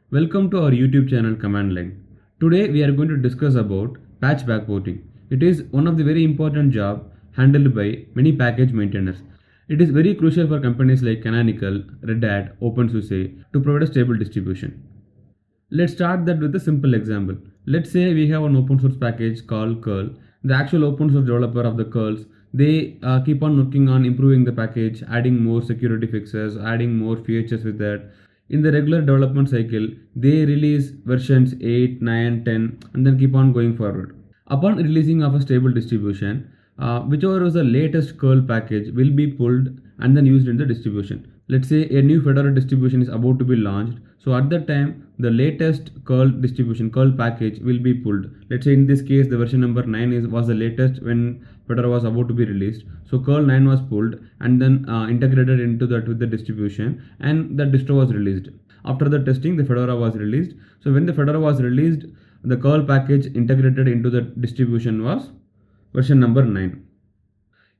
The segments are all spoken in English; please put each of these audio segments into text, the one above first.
Welcome to our YouTube channel Command Line. Today we are going to discuss about patch backporting. It is one of the very important job handled by many package maintainers. It is very crucial for companies like Canonical, Red Hat, Open Source to provide a stable distribution. Let's start that with a simple example. Let's say we have an open source package called curl. The actual open source developer of the curls, they keep on working on improving the package, adding more security fixes, adding more features with that. In the regular development cycle, they release versions 8, 9, 10 and then keep on going forward. Upon releasing of a stable distribution, whichever was the latest curl package will be pulled and then used in the distribution. Let's say a new Fedora distribution is about to be launched. So at that time, the latest curl distribution, curl package will be pulled. Let's say in this case, the version number 9 was the latest when Fedora was about to be released. So curl 9 was pulled and then integrated into that with the distribution, and the distro was released. After the testing, the Fedora was released. So when the Fedora was released, the curl package integrated into the distribution was version number 9.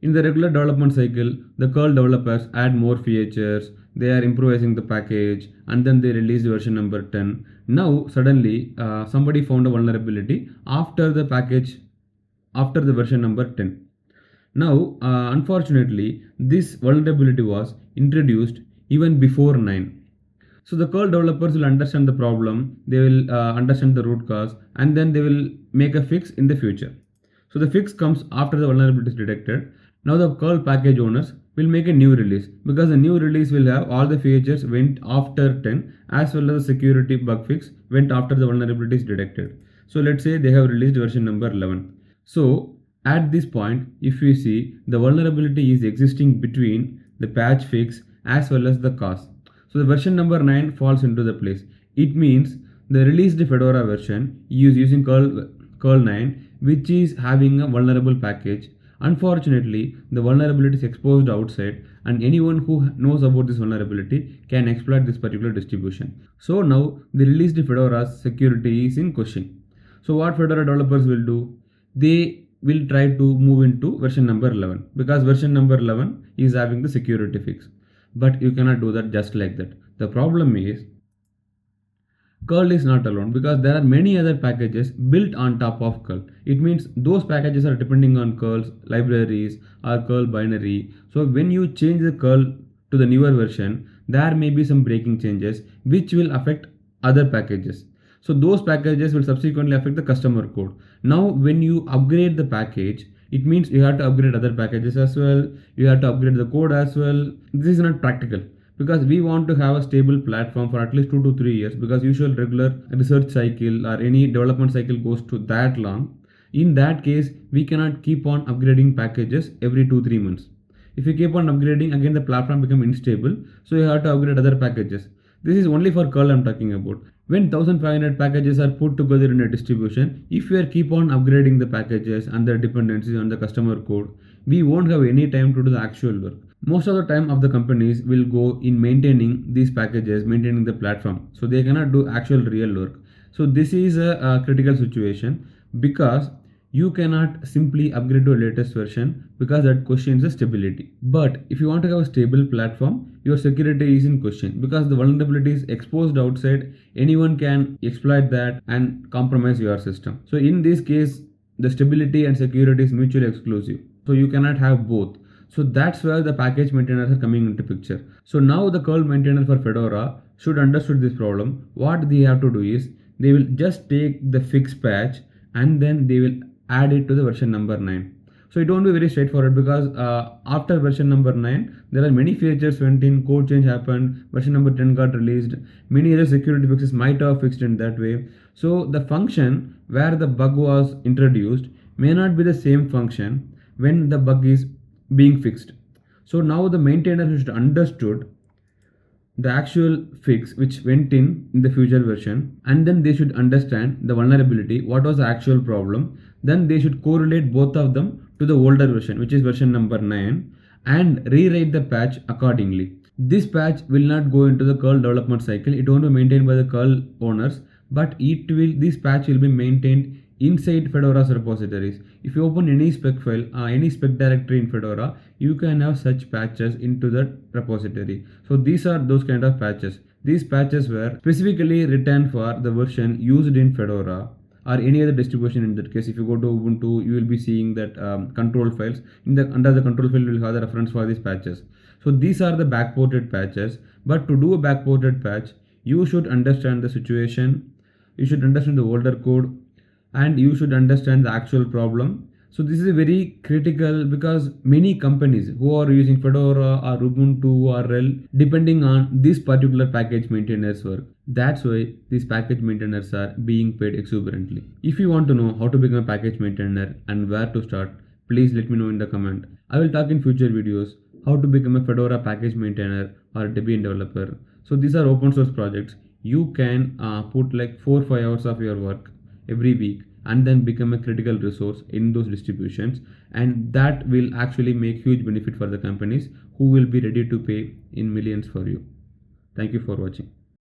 In the regular development cycle, the curl developers add more features, they are improvising the package, and then they release version number 10. Now suddenly somebody found a vulnerability after the package, after the version number 10. Now unfortunately this vulnerability was introduced even before 9. So the curl developers will understand the problem, they will understand the root cause, and then they will make a fix in the future. So the fix comes after the vulnerability is detected. Now the curl package owners will make a new release, because the new release will have all the features went after 10 as well as the security bug fix went after the vulnerability is detected. So let's say they have released version number 11. So at this point, if you see, the vulnerability is existing between the patch fix as well as the cause. So the version number 9 falls into the place. It means the released Fedora version is using curl 9, which is having a vulnerable package. Unfortunately, the vulnerability is exposed outside, and anyone who knows about this vulnerability can exploit this particular distribution. So now the released Fedora's security is in question. So what Fedora developers will do? They will try to move into version number 11, because version number 11 is having the security fix. But you cannot do that just like that. The problem is curl is not alone, because there are many other packages built on top of curl. It means those packages are depending on curl's libraries or curl binary. So when you change the curl to the newer version, there may be some breaking changes which will affect other packages. So those packages will subsequently affect the customer code. Now when you upgrade the package, it means you have to upgrade other packages as well, you have to upgrade the code as well. This is not practical, because we want to have a stable platform for at least 2 to 3 years, because usual regular research cycle or any development cycle goes to that long. In that case, we cannot keep on upgrading packages every 2-3 months. If you keep on upgrading, again the platform become unstable, so you have to upgrade other packages. This is only for curl I'm talking about. When 1500 packages are put together in a distribution, if we are keep on upgrading the packages and their dependencies on the customer code, we won't have any time to do the actual work. Most of the time of the companies will go in maintaining these packages, maintaining the platform, so they cannot do actual real work. So this is a critical situation, because you cannot simply upgrade to a latest version, because that questions the stability. But if you want to have a stable platform, your security is in question, because the vulnerability is exposed outside, anyone can exploit that and compromise your system. So in this case, the stability and security is mutually exclusive, so you cannot have both. So that's where the package maintainers are coming into picture. So now the curl maintainer for Fedora should understood this problem. What they have to do is, they will just take the fix patch and then they will add it to the version number 9. So it won't be very straightforward, because after version number 9, there are many features went in, code change happened, version number 10 got released, many other security fixes might have fixed in that way. So the function where the bug was introduced may not be the same function when the bug is being fixed. So now the maintainer should understood the actual fix which went in the future version, and then they should understand the vulnerability, what was the actual problem. Then they should correlate both of them to the older version, which is version number 9, and rewrite the patch accordingly. This patch will not go into the curl development cycle, it won't be maintained by the curl owners, but this patch will be maintained inside Fedora's repositories. If you open any spec file, any spec directory in Fedora, you can have such patches into that repository. So these are those kind of patches. These patches were specifically written for the version used in Fedora or any other distribution. In that case, if you go to Ubuntu, you will be seeing that control files. Under the control file, you will have the reference for these patches. So these are the backported patches. But to do a backported patch, you should understand the situation, you should understand the older code, and you should understand the actual problem. So this is very critical because many companies who are using Fedora or Ubuntu or RHEL depending on this particular package maintainers work. That's why these package maintainers are being paid exuberantly. If you want to know how to become a package maintainer and where to start, please let me know in the comment. I will talk in future videos how to become a Fedora package maintainer or a Debian developer. So these are open source projects. You can put like 4-5 hours of your work every week and then become a critical resource in those distributions, and that will actually make huge benefit for the companies who will be ready to pay in millions for you. Thank you for watching.